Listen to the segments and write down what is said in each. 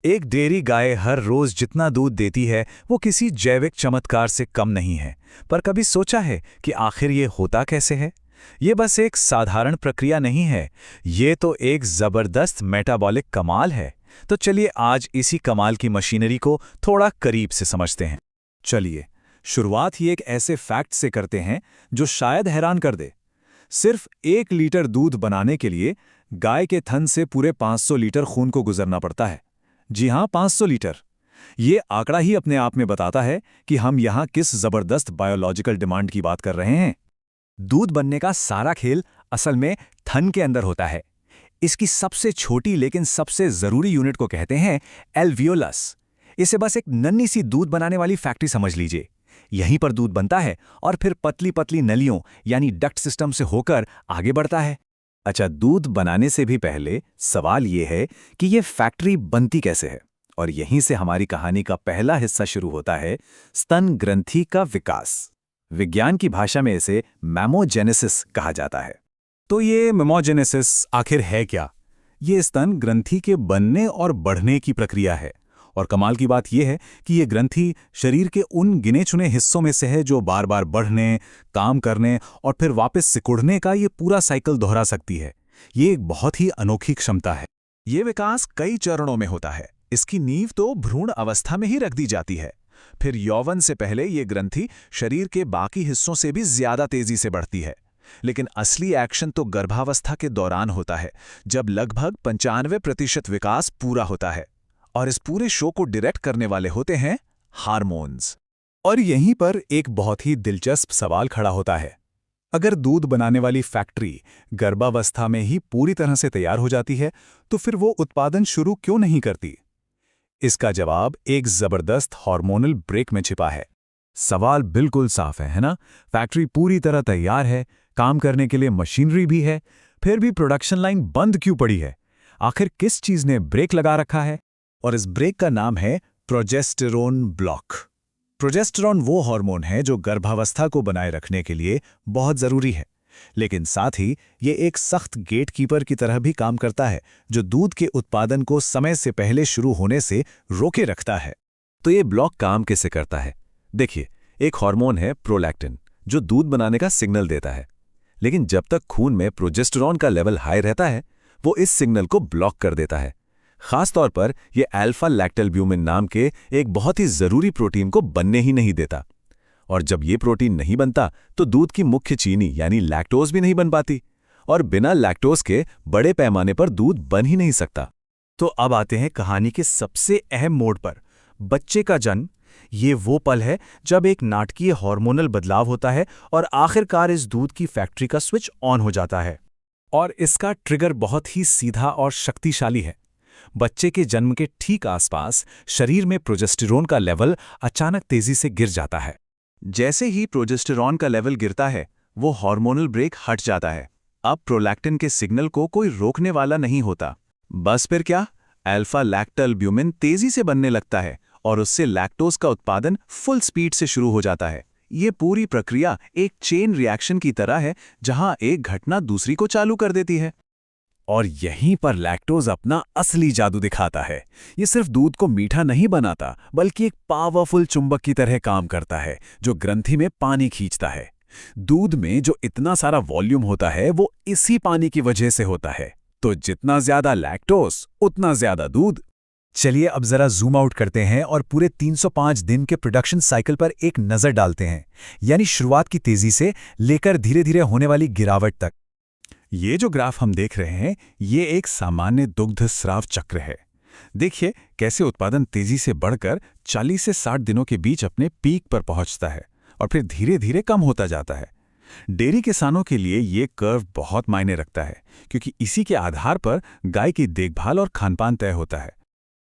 एक डेयरी गाय हर रोज जितना दूध देती है वो किसी जैविक चमत्कार से कम नहीं है। पर कभी सोचा है कि आखिर ये होता कैसे है? ये बस एक साधारण प्रक्रिया नहीं है, ये तो एक जबरदस्त मेटाबॉलिक कमाल है। तो चलिए आज इसी कमाल की मशीनरी को थोड़ा करीब से समझते हैं। चलिए शुरुआत ही एक ऐसे फैक्ट से करते हैं जो शायद हैरान कर दे। सिर्फ 1 लीटर दूध बनाने के लिए गाय के थन से पूरे 500 लीटर खून को गुजरना पड़ता है। जी हाँ, 500 लीटर। ये आंकड़ा ही अपने आप में बताता है कि हम यहाँ किस जबरदस्त बायोलॉजिकल डिमांड की बात कर रहे हैं। दूध बनने का सारा खेल असल में थन के अंदर होता है। इसकी सबसे छोटी लेकिन सबसे जरूरी यूनिट को कहते हैं एल्वियोलस। इसे बस एक नन्ही सी दूध बनाने वाली फैक्ट्री समझ लीजिए। यहीं पर दूध बनता है और फिर पतली पतली नलियों यानी डक्ट सिस्टम से होकर आगे बढ़ता है। अच्छा, दूध बनाने से भी पहले सवाल ये है कि ये फैक्ट्री बनती कैसे है, और यहीं से हमारी कहानी का पहला हिस्सा शुरू होता है, स्तन ग्रंथि का विकास। विज्ञान की भाषा में इसे मैमोजेनेसिस कहा जाता है। तो ये मैमोजेनेसिस आखिर है क्या? ये स्तन ग्रंथि के बनने और बढ़ने की प्रक्रिया है। और कमाल की बात यह है कि ये ग्रंथि शरीर के उन गिने चुने हिस्सों में से है जो बार बार बढ़ने, काम करने और फिर वापस सिकुड़ने का ये पूरा साइकिल दोहरा सकती है। ये एक बहुत ही अनोखी क्षमता है। ये विकास कई चरणों में होता है। इसकी नींव तो भ्रूण अवस्था में ही रख दी जाती है। फिर यौवन से पहले ये ग्रंथि शरीर के बाकी हिस्सों से भी ज्यादा तेजी से बढ़ती है। लेकिन असली एक्शन तो गर्भावस्था के दौरान होता है, जब लगभग 95% विकास पूरा होता है। और इस पूरे शो को डायरेक्ट करने वाले होते हैं हार्मोन्स। और यहीं पर एक बहुत ही दिलचस्प सवाल खड़ा होता है। अगर दूध बनाने वाली फैक्ट्री गर्भावस्था में ही पूरी तरह से तैयार हो जाती है, तो फिर वो उत्पादन शुरू क्यों नहीं करती? इसका जवाब एक जबरदस्त हार्मोनल ब्रेक में छिपा है। सवाल बिल्कुल साफ है ना? फैक्ट्री पूरी तरह तैयार है, काम करने के लिए मशीनरी भी है, फिर भी प्रोडक्शन लाइन बंद क्यों पड़ी है? आखिर किस चीज ने ब्रेक लगा रखा है? और इस ब्रेक का नाम है प्रोजेस्टेरोन ब्लॉक। प्रोजेस्टेरोन वो हार्मोन है जो गर्भावस्था को बनाए रखने के लिए बहुत जरूरी है, लेकिन साथ ही ये एक सख्त गेटकीपर की तरह भी काम करता है, जो दूध के उत्पादन को समय से पहले शुरू होने से रोके रखता है। तो ये ब्लॉक काम कैसे करता है? देखिए, एक हार्मोन है प्रोलैक्टिन, जो दूध बनाने का सिग्नल देता है। लेकिन जब तक खून में प्रोजेस्टेरोन का लेवल हाई रहता है, वो इस सिग्नल को ब्लॉक कर देता है। खासतौर पर यह अल्फा लैक्टोल्ब्यूमिन नाम के एक बहुत ही जरूरी प्रोटीन को बनने ही नहीं देता। और जब ये प्रोटीन नहीं बनता तो दूध की मुख्य चीनी यानी लैक्टोज भी नहीं बन पाती, और बिना लैक्टोज के बड़े पैमाने पर दूध बन ही नहीं सकता। तो अब आते हैं कहानी के सबसे अहम मोड़ पर, बच्चे का जन्म। ये वो पल है जब एक नाटकीय हार्मोनल बदलाव होता है और आखिरकार इस दूध की फैक्ट्री का स्विच ऑन हो जाता है। और इसका ट्रिगर बहुत ही सीधा और शक्तिशाली है। बच्चे के जन्म के ठीक आसपास शरीर में प्रोजेस्टेरोन का लेवल अचानक तेजी से गिर जाता है। जैसे ही प्रोजेस्टेरोन का लेवल गिरता है, वो हार्मोनल ब्रेक हट जाता है। अब प्रोलैक्टिन के सिग्नल को कोई रोकने वाला नहीं होता। बस फिर क्या, अल्फा लैक्टोल्ब्यूमिन तेजी से बनने लगता है और उससे लैक्टोज का उत्पादन फुल स्पीड से शुरू हो जाता है। ये पूरी प्रक्रिया एक चेन रिएक्शन की तरह है, जहां एक घटना दूसरी को चालू कर देती है। और यहीं पर लैक्टोज अपना असली जादू दिखाता है। ये सिर्फ दूध को मीठा नहीं बनाता, बल्कि एक पावरफुल चुंबक की तरह काम करता है, जो ग्रंथि में पानी खींचता है। दूध में जो इतना सारा वॉल्यूम होता है, वो इसी पानी की वजह से होता है। तो जितना ज्यादा लैक्टोज, उतना ज्यादा दूध। चलिए अब जरा जूम आउट करते हैं और पूरे 305 दिन के प्रोडक्शन साइकिल पर एक नजर डालते हैं, यानी शुरुआत की तेजी से लेकर धीरे धीरे होने वाली गिरावट तक। ये जो ग्राफ हम देख रहे हैं, ये एक सामान्य दुग्ध स्राव चक्र है। देखिए कैसे उत्पादन तेजी से बढ़कर 40 से 60 दिनों के बीच अपने पीक पर पहुंचता है और फिर धीरे धीरे कम होता जाता है। डेयरी किसानों के लिए ये कर्व बहुत मायने रखता है, क्योंकि इसी के आधार पर गाय की देखभाल और खानपान तय होता है।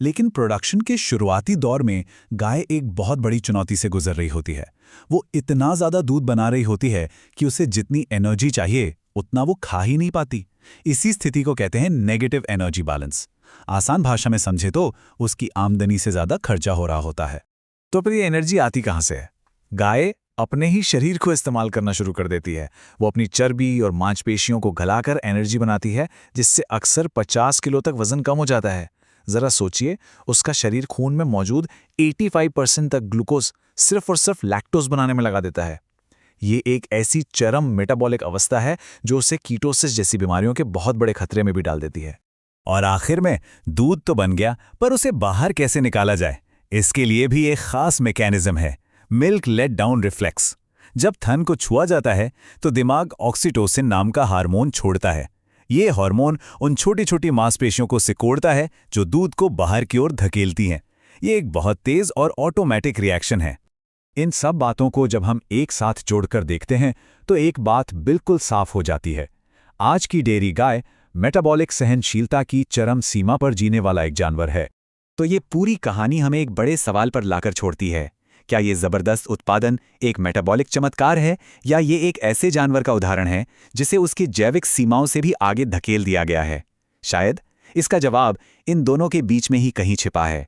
लेकिन प्रोडक्शन के शुरुआती दौर में गाय एक बहुत बड़ी चुनौती से गुजर रही होती है। वो इतना ज़्यादा दूध बना रही होती है कि उसे जितनी एनर्जी चाहिए उतना वो खा ही नहीं पाती। इसी स्थिति को कहते हैं नेगेटिव एनर्जी बैलेंस। आसान भाषा में समझे तो उसकी आमदनी से ज़्यादा खर्चा हो रहा होता है। तो फिर ये एनर्जी आती कहाँ से है? गाय अपने ही शरीर को इस्तेमाल करना शुरू कर देती है। वो अपनी चर्बी और मांसपेशियों को गलाकर एनर्जी बनाती है, जिससे अक्सर 50 किलो तक वजन कम हो जाता है। जरा सोचिए, उसका शरीर खून में मौजूद 85% तक ग्लूकोज सिर्फ और सिर्फ लैक्टोज बनाने में लगा देता है। ये एक ऐसी चरम मेटाबॉलिक अवस्था है जो उसे कीटोसिस जैसी बीमारियों के बहुत बड़े खतरे में भी डाल देती है। और आखिर में दूध तो बन गया, पर उसे बाहर कैसे निकाला जाए? इसके लिए भी एक खास मैकेनिज्म है, मिल्क लेट डाउन रिफ्लेक्स। जब थन को छुआ जाता है तो दिमाग ऑक्सीटोसिन नाम का हार्मोन छोड़ता है। ये हार्मोन उन छोटी छोटी मांसपेशियों को सिकोड़ता है जो दूध को बाहर की ओर धकेलती हैं। ये एक बहुत तेज और ऑटोमेटिक रिएक्शन है। इन सब बातों को जब हम एक साथ जोड़कर देखते हैं तो एक बात बिल्कुल साफ हो जाती है। आज की डेयरी गाय मेटाबॉलिक सहनशीलता की चरम सीमा पर जीने वाला एक जानवर है। तो ये पूरी कहानी हमें एक बड़े सवाल पर लाकर छोड़ती है। क्या ये जबरदस्त उत्पादन एक मेटाबॉलिक चमत्कार है, या ये एक ऐसे जानवर का उदाहरण है जिसे उसकी जैविक सीमाओं से भी आगे धकेल दिया गया है? शायद इसका जवाब इन दोनों के बीच में ही कहीं छिपा है।